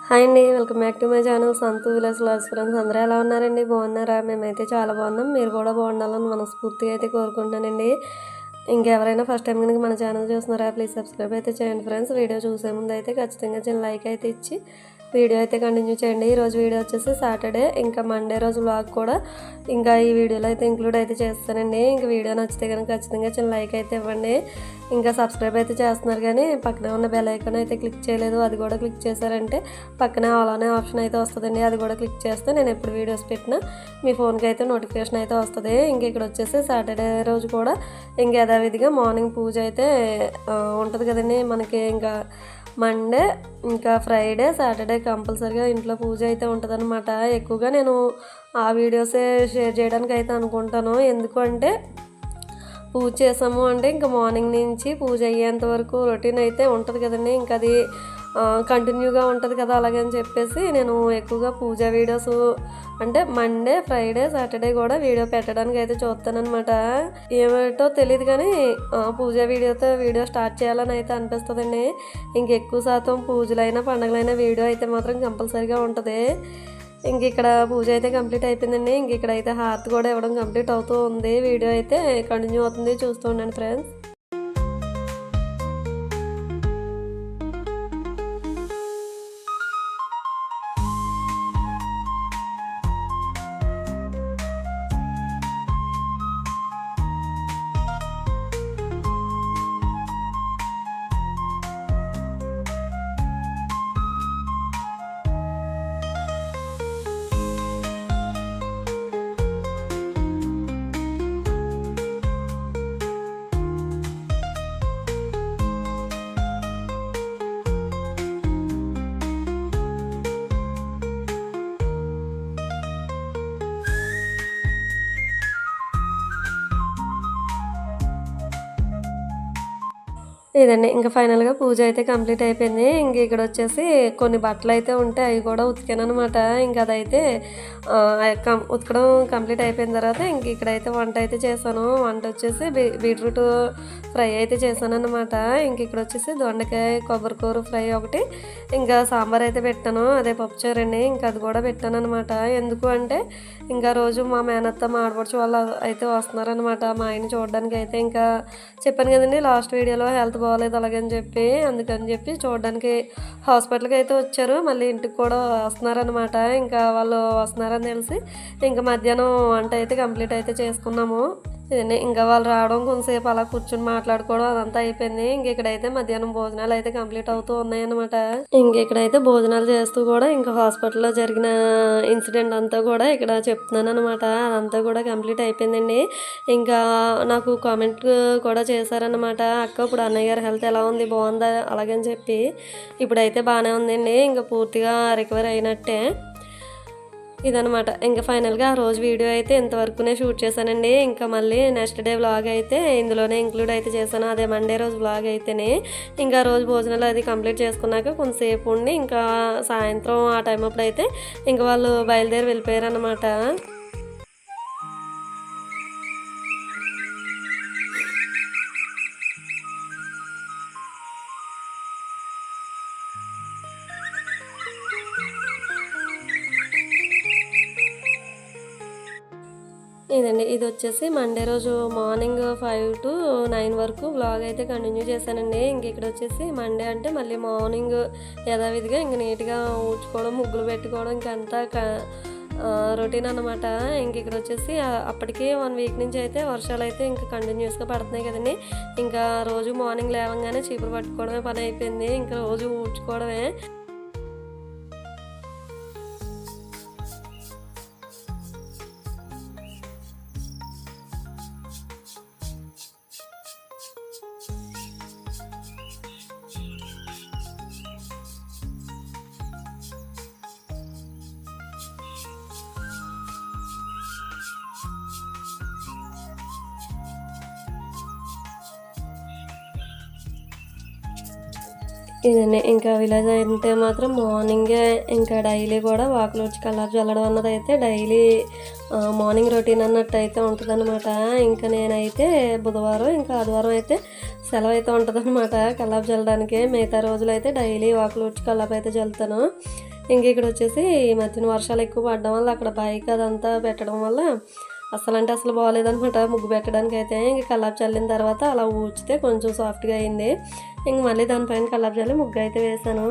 Hi అండి, welcome back to my channel Santhu Vilas loss friends. అందరూ ఎలా ఉన్నారండి? బాగున్నారా? మేమైతే చాలా బాగున్నాం. మీరు కూడా బాగుండాలని మనస్ఫూర్తిగా అయితే కోరుకుంటున్నానండి. ఇంకెవరైనా ఫస్ట్ టైం కనుక మన ఛానల్ చూస్తున్నారా, ప్లీజ్ సబ్స్క్రైబ్ అయితే చేయండి ఫ్రెండ్స్. వీడియో చూసే ముందు అయితే ఖచ్చితంగా చిన్న లైక్ అయితే ఇచ్చి వీడియో అయితే కంటిన్యూ చేయండి. ఈరోజు వీడియో వచ్చేసి సాటర్డే, ఇంకా మండే రోజు వ్లాగ్ కూడా ఇంకా ఈ వీడియోలో అయితే ఇంక్లూడ్ అయితే చేస్తానండి. ఇంకా వీడియో నచ్చితే కనుక ఖచ్చితంగా చిన్న లైక్ అయితే ఇవ్వండి. ఇంకా సబ్స్క్రైబ్ అయితే చేస్తున్నారు కానీ పక్కనే ఉన్న బెల్ ఐకాన్ అయితే క్లిక్ చేయలేదు. అది కూడా క్లిక్ చేశారంటే పక్కనే ఆల్ అనే ఆప్షన్ అయితే వస్తుందండి. అది కూడా క్లిక్ చేస్తే నేను ఎప్పుడు వీడియోస్ పెట్టినా మీ ఫోన్కి అయితే నోటిఫికేషన్ అయితే వస్తుంది. ఇంకా ఇక్కడ వచ్చేసి సాటర్డే రోజు కూడా ఇంకా యథావిధిగా మార్నింగ్ పూజ అయితే ఉంటుంది కదండి మనకి. ఇంకా మండే, ఇంకా ఫ్రైడే, సాటర్డే కంపల్సరీగా ఇంట్లో పూజ అయితే ఉంటుంది అనమాట. ఎక్కువగా నేను ఆ వీడియోసే షేర్ చేయడానికి అయితే అనుకుంటాను. ఎందుకు అంటే పూజ చేసాము అంటే ఇంకా మార్నింగ్ నుంచి పూజ అయ్యేంత వరకు రొటీన్ అయితే ఉంటుంది కదండి. ఇంకా అది కంటిన్యూగా ఉంటుంది కదా, అలాగని చెప్పేసి నేను ఎక్కువగా పూజా వీడియోస్ అంటే మండే, ఫ్రైడే, సాటర్డే కూడా వీడియో పెట్టడానికి అయితే చూస్తానమాట. ఏమిటో తెలియదు కానీ పూజా వీడియో స్టార్ట్ చేయాలని అయితే అనిపిస్తుందండి. ఇంకెక్కువ శాతం పూజలైనా పండుగలైనా వీడియో అయితే మాత్రం కంపల్సరీగా ఉంటుంది. ఇంక ఇక్కడ పూజ అయితే కంప్లీట్ అయిపోయిందండి. ఇంక ఇక్కడ అయితే హారతి కూడా ఇవ్వడం కంప్లీట్ అవుతూ ఉంది. వీడియో అయితే కంటిన్యూ అవుతుంది, చూస్తూ ఉండండి ఫ్రెండ్స్. ఇదండి ఇంకా ఫైనల్గా పూజ అయితే కంప్లీట్ అయిపోయింది. ఇంక ఇక్కడ వచ్చేసి కొన్ని బట్టలు అయితే ఉంటాయి, అవి కూడా ఉతికాను అనమాట. ఇంక అదైతే ఉతకడం కంప్లీట్ అయిపోయిన తర్వాత ఇంక ఇక్కడైతే వంట అయితే చేశాను. వంట వచ్చేసి బీట్రూట్ ఫ్రై అయితే చేశాను అనమాట. ఇంక ఇక్కడ వచ్చేసి దొండకాయ కొబ్బరికూర ఫ్రై ఒకటి, ఇంకా సాంబార్ అయితే పెట్టాను. అదే పప్పుచారు అండి, ఇంకా అది కూడా పెట్టాను అనమాట. ఎందుకు అంటే ఇంకా రోజు మా మేనత్త మా ఆడపడుచు వాళ్ళు అయితే వస్తున్నారనమాట మా ఆయన చూడడానికి అయితే. ఇంకా చెప్పాను కదండి లాస్ట్ వీడియోలో హెల్త్ బాగోలేదు అలాగని చెప్పి, అందుకని చెప్పి చూడడానికి హాస్పిటల్కి అయితే వచ్చారు. మళ్ళీ ఇంటికి కూడా వస్తున్నారనమాట. ఇంకా వాళ్ళు వస్తున్నారని తెలిసి ఇంకా మధ్యాహ్నం వంట అయితే కంప్లీట్ అయితే చేసుకున్నాము. ఇదండి ఇంకా వాళ్ళు రావడం కొంతసేపు అలా కూర్చొని మాట్లాడుకోవడం అదంతా అయిపోయింది. ఇంక ఇక్కడైతే మధ్యాహ్నం భోజనాలు అయితే కంప్లీట్ అవుతూ ఉన్నాయన్నమాట. ఇంక ఇక్కడైతే భోజనాలు చేస్తూ కూడా ఇంకా హాస్పిటల్లో జరిగిన ఇన్సిడెంట్ అంతా కూడా ఇక్కడ చెప్తున్నాను అనమాట. అదంతా కూడా కంప్లీట్ అయిపోయిందండి. ఇంకా నాకు కామెంట్ కూడా చేశారనమాట, అక్క ఇప్పుడు అన్నయ్య గారి హెల్త్ ఎలా ఉంది, బాగుందా అలాగని చెప్పి. ఇప్పుడైతే బాగానే ఉందండి, ఇంకా పూర్తిగా రికవర్ అయినట్టే. ఇదనమాట ఇంకా ఫైనల్గా ఆ రోజు వీడియో అయితే ఇంతవరకునే షూట్ చేశానండి. ఇంకా మళ్ళీ నెక్స్ట్ డే వ్లాగ్ అయితే ఇందులోనే ఇంక్లూడ్ అయితే చేశాను. అదే మండే రోజు వ్లాగ్ అయితేనే. ఇంకా రోజు భోజనాలు అది కంప్లీట్ చేసుకున్నాక కొంతసేపు ఉండి ఇంకా సాయంత్రం ఆ టైం అప్పుడు అయితే ఇంకా వాళ్ళు బయలుదేరి వెళ్ళిపోయారు అనమాట. ఇదండి ఇది వచ్చేసి మండే రోజు మార్నింగ్ 5 to 9 వరకు వ్లాగ్ అయితే కంటిన్యూ చేశానండి. ఇంక ఇక్కడ వచ్చేసి మండే అంటే మళ్ళీ మార్నింగ్ యథావిధిగా ఇంక నీట్గా ఊడ్చుకోవడం, ముగ్గులు పెట్టుకోవడం ఇంకంతా రొటీన్ అనమాట. ఇంక ఇక్కడ వచ్చేసి అప్పటికి 1 వీక్ నుంచి అయితే వర్షాలు అయితే ఇంకా కంటిన్యూస్గా పడుతున్నాయి కదండి. ఇంకా రోజు మార్నింగ్ లేవగానే చీపురు పట్టుకోవడమే పని అయిపోయింది, ఇంకా రోజు ఊడ్చుకోవడమే. ఇదండి ఇంకా విలేజ్ అయితే మాత్రం మార్నింగే ఇంకా డైలీ కూడా వాకులు వచ్చి కలర్ చల్లడం అన్నది అయితే డైలీ మార్నింగ్ రొటీన్ అన్నట్టు అయితే ఉంటుందన్నమాట. ఇంకా నేనైతే బుధవారం ఇంకా ఆదివారం అయితే సెలవు అయితే ఉంటుందన్నమాట కల్లాపు చల్లడానికి. మిగతా రోజులు అయితే డైలీ వాకులు వచ్చి కల్లాపు అయితే చల్లుతాను. ఇంక ఇక్కడ వచ్చేసి ఈ మధ్యన వర్షాలు ఎక్కువ పడడం వల్ల అక్కడ బైక్ అదంతా పెట్టడం వల్ల అసలు బాగోలేదనమాట ముగ్గు పెట్టడానికి అయితే. ఇంక కల్లాపు చల్లిన తర్వాత అలా ఊడ్చితే కొంచెం సాఫ్ట్గా అయింది. ఇంక మళ్ళీ దానిపైన కల్లాపు చల్లి ముగ్గు అయితే వేసాను.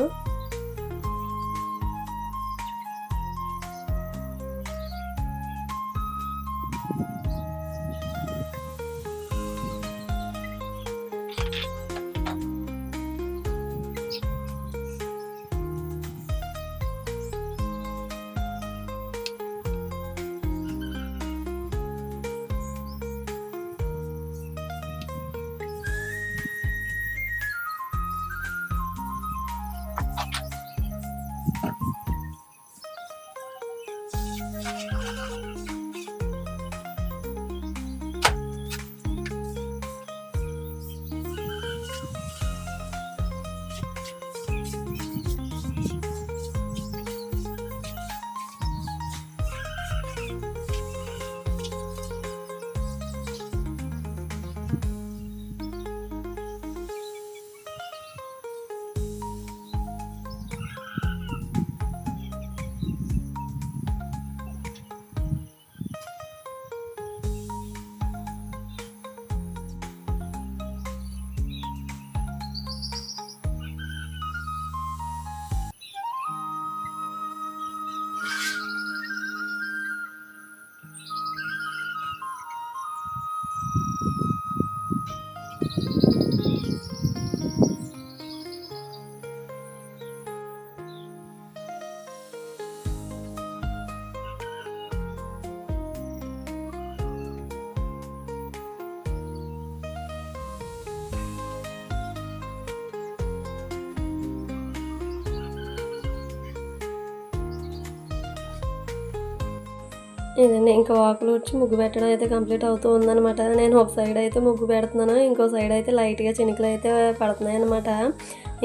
ఇదండి ఇంకా వాకులు వచ్చి ముగ్గు పెట్టడం అయితే కంప్లీట్ అవుతూ ఉందనమాట. నేను ఒక సైడ్ అయితే ముగ్గు పెడుతున్నాను, ఇంకో సైడ్ అయితే లైట్గా చినుకులు అయితే పడుతున్నాయి అనమాట.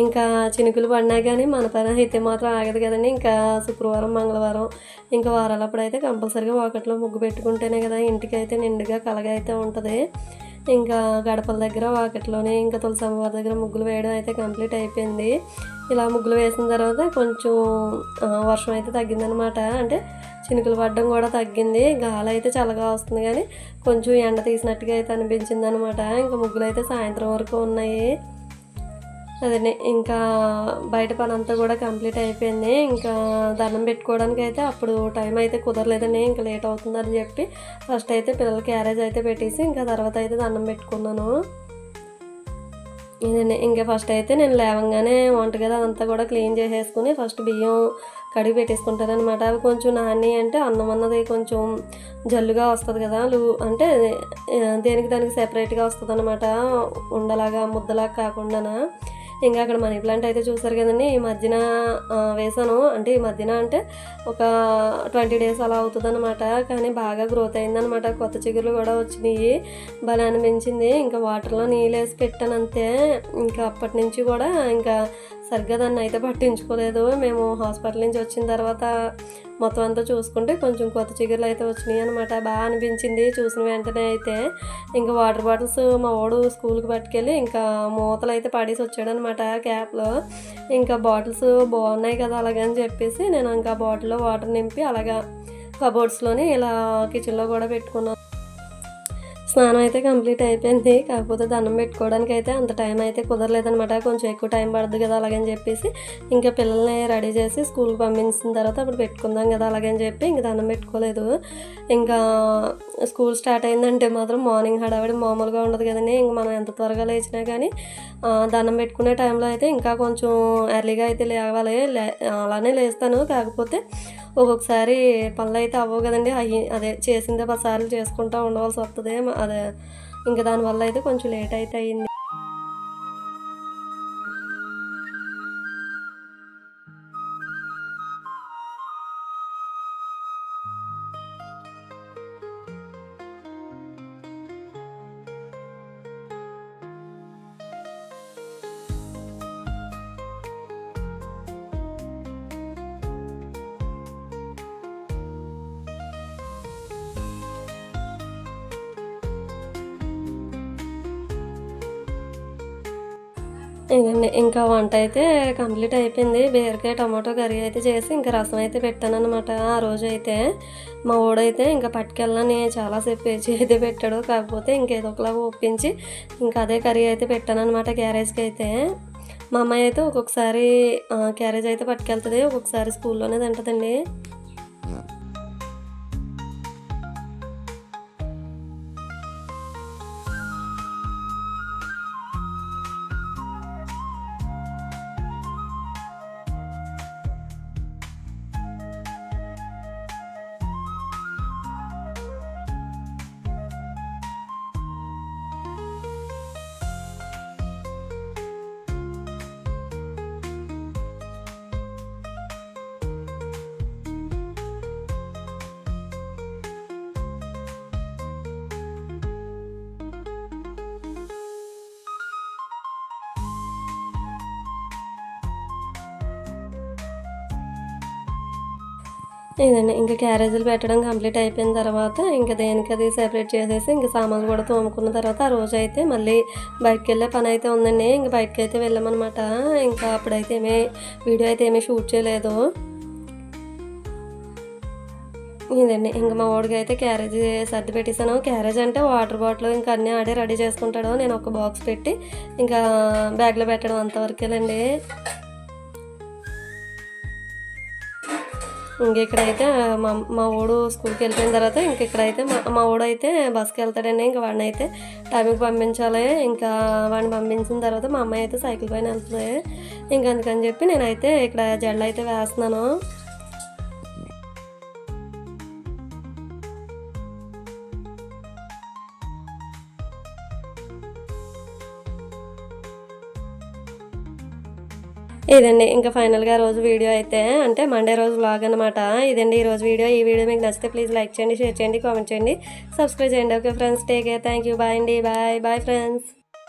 ఇంకా చినుకులు పడినా కానీ మన పని అయితే మాత్రం ఆగదు కదండి. ఇంకా శుక్రవారం మంగళవారం ఇంకా వారాలప్పుడు అయితే కంపల్సరీగా వాకట్లో ముగ్గు పెట్టుకుంటేనే కదా ఇంటికి అయితే నిండుగా కలగా అయితే ఉంటుంది. ఇంకా గడపల దగ్గర వాకిట్లోనే ఇంకా తులసమ్మ వారి దగ్గర ముగ్గులు వేయడం అయితే కంప్లీట్ అయిపోయింది. ఇలా ముగ్గులు వేసిన తర్వాత కొంచెం వర్షం అయితే తగ్గిందనమాట. అంటే చినుకులు పడడం కూడా తగ్గింది. గాలి అయితే చల్లగా వస్తుంది కానీ కొంచెం ఎండ తీసినట్టుగా అయితే అనిపించింది అనమాట. ఇంకా ముగ్గులు అయితే సాయంత్రం వరకు ఉన్నాయి. అదే ఇంకా బయట పని అంతా కూడా కంప్లీట్ అయిపోయింది. ఇంకా దండం పెట్టుకోవడానికి అయితే అప్పుడు టైం అయితే కుదరలేదండి, ఇంకా లేట్ అవుతుందని చెప్పి ఫస్ట్ అయితే పిల్లల క్యారేజ్ అయితే పెట్టేసి ఇంకా తర్వాత అయితే దండం పెట్టుకున్నాను. ఇదండి ఇంకా ఫస్ట్ అయితే నేను లేవంగానే వంటగది అదంతా కూడా క్లీన్ చేసేసుకుని ఫస్ట్ బియ్యం కడిగి పెట్టేసుకుంటాను అనమాట. అవి కొంచెం నాని అంటే అన్నం అన్నది కొంచెం జల్లుగా వస్తుంది కదా, అంటే దేనికి దానికి సెపరేట్గా వస్తుంది అనమాట, ఉండలాగా ముద్దలాగా కాకుండా. ఇంకా అక్కడ మనీ ప్లాంట్ అయితే చూసారు కదండి, ఈ మధ్యన వేసాను. అంటే ఈ మధ్యన అంటే ఒక 20 days అలా అవుతుంది అనమాట. కానీ బాగా గ్రోత్ అయిందనమాట, కొత్త చిగురులు కూడా వచ్చినాయి, భలే అనిపించింది. ఇంకా వాటర్లో నీళ్ళు వేసి పెట్టాను అంతే. ఇంకా అప్పటి నుంచి కూడా ఇంకా సరిగ్గా దాన్ని అయితే పట్టించుకోలేదు. మేము హాస్పిటల్ నుంచి వచ్చిన తర్వాత మొత్తం అంతా చూసుకుంటే కొంచెం కొత్త చిగురులు అయితే వచ్చినాయి అనమాట. బాగా అనిపించింది చూసిన వెంటనే అయితే. ఇంకా వాటర్ బాటిల్స్ మా వాడు స్కూల్కి పట్టుకెళ్ళి ఇంకా మూతలు అయితే పడేసి వచ్చాడనమాట క్యాప్లో. ఇంకా బాటిల్స్ బాగున్నాయి కదా అలాగని చెప్పేసి నేను ఇంకా బాటిల్లో వాటర్ నింపి అలాగా కబోర్డ్స్లోని ఇలా కిచెన్లో కూడా పెట్టుకున్నాను. స్నానం అయితే కంప్లీట్ అయిపోయింది. కాకపోతే దండం పెట్టుకోవడానికి అయితే అంత టైం అయితే కుదరలేదనమాట, కొంచెం ఎక్కువ టైం పడుతుంది కదా అలాగని చెప్పేసి ఇంకా పిల్లల్ని రెడీ చేసి స్కూల్కి పంపించిన తర్వాత అప్పుడు పెట్టుకుందాం కదా అలాగని చెప్పి ఇంక దండం పెట్టుకోలేదు. ఇంకా స్కూల్ స్టార్ట్ అయిందంటే మాత్రం మార్నింగ్ హడావిడి మామూలుగా ఉండదు కదండి. ఇంక మనం ఎంత త్వరగా లేచినా కానీ దండం పెట్టుకునే టైంలో అయితే ఇంకా కొంచెం ఎర్లీగా అయితే లేవాలి. అలానే లేస్తాను, కాకపోతే ఒక్కొక్కసారి పనులు అయితే అవ్వవు కదండి, అదే చేసిందే 10 సార్లు చేసుకుంటూ ఉండవలసి వస్తుంది. అదే ఇంకా దానివల్ల అయితే కొంచెం లేట్ అయితే అయ్యింది. ఇదండి ఇంకా వంట అయితే కంప్లీట్ అయిపోయింది. బీరకాయ టమాటో కర్రీ అయితే చేసి ఇంకా రసం అయితే పెట్టానన్నమాట. ఆ రోజు అయితే మా వాడైతే ఇంకా పట్టుకెళ్ళని చాలాసేపు పేచి అయితే పెట్టాడు. కాకపోతే ఇంకేదో ఒకలాగా ఒప్పించి ఇంకా అదే కర్రీ అయితే పెట్టానన్నమాట క్యారేజ్కి అయితే. మా అమ్మాయి అయితే ఒక్కొక్కసారి క్యారేజ్ అయితే పట్టుకెళ్తుంది, ఒక్కొక్కసారి స్కూల్లోనే తింటుందండి. ఇదండి ఇంకా క్యారేజీలు పెట్టడం కంప్లీట్ అయిపోయిన తర్వాత ఇంకా దేనికి అది సెపరేట్ చేసేసి ఇంకా సామాన్లు కూడా తోముకున్న తర్వాత ఆ రోజు అయితే మళ్ళీ బయటకు వెళ్ళే పని అయితే ఉందండి. ఇంక బయటకు అయితే వెళ్ళామన్నమాట. ఇంకా అప్పుడైతే వీడియో అయితే ఏమీ షూట్ చేయలేదు. ఇదండి ఇంకా మా వాడికి అయితే క్యారేజీ సర్ది పెట్టేశాను. క్యారేజ్ అంటే వాటర్ బాటిల్ ఇంకా అన్నీ ఆడే రెడీ చేసుకుంటాడు. నేను ఒక బాక్స్ పెట్టి ఇంకా బ్యాగ్లో పెట్టడం అంతవరకేనండి. ఇంక ఇక్కడైతే మా వాడు స్కూల్కి వెళ్ళిపోయిన తర్వాత ఇంక ఇక్కడైతే మా వాడు అయితే బస్కి వెళ్తాడండి. ఇంకా వాడిని అయితే టైంకి పంపించాలి. ఇంకా వాడిని పంపించిన తర్వాత మా అమ్మాయి అయితే సైకిల్ పైన వెళ్తుంది. ఇంకా అందుకని చెప్పి నేనైతే ఇక్కడ జడలు అయితే వేస్తున్నాను. ఇదండి ఇంకా ఫైనల్గా రోజు వీడియో అయితే అంటే మండే రోజు వ్లాగ్ అనమాట. ఇదండి ఈరోజు వీడియో. ఈ వీడియో మీకు నచ్చితే ప్లీజ్ లైక్ చేయండి, షేర్ చేయండి, కామెంట్ చేయండి, సబ్స్క్రైబ్ చేయండి. Okay friends, take care, thank you, bye అండి, బాయ్ ఫ్రెండ్స్.